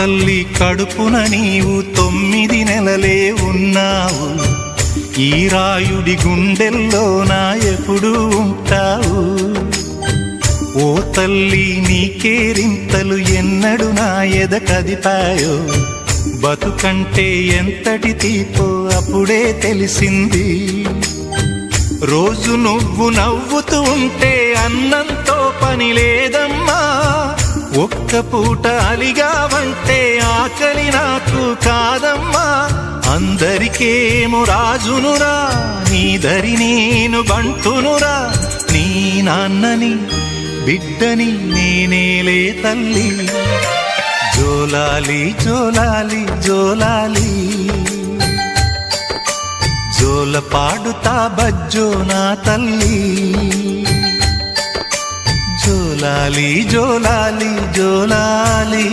తల్లి కడుపున నీవు 9 నెలలే ఉన్నావు. ఈ రాయుడి గుండెల్లోన ఎప్పుడు ఉంటావు. ఓ తల్లి నీ కేరింతలు ఎన్నడు నా ఎద కదిపాయో. బతుకంటే ఎంతటి తీపో అప్పుడే తెలిసింది. రోజు నువ్వు నవ్వుతూ ఉంటే అన్నంతో పని లేదమ్మా. ఒక్క పూట అలిగావంటే ఆకలి నాకు కాదమ్మా. అందరికేమో రాజునురా, నీ దరి నేను బంటునురా. నీ నాన్నని బిడ్డని నేనేలే తల్లి. జోలాలి జోలాలి జోలాలి, జోల పాడుతా బజ్జో నా తల్లి. జోలాలి జోలాలి జోలాలి.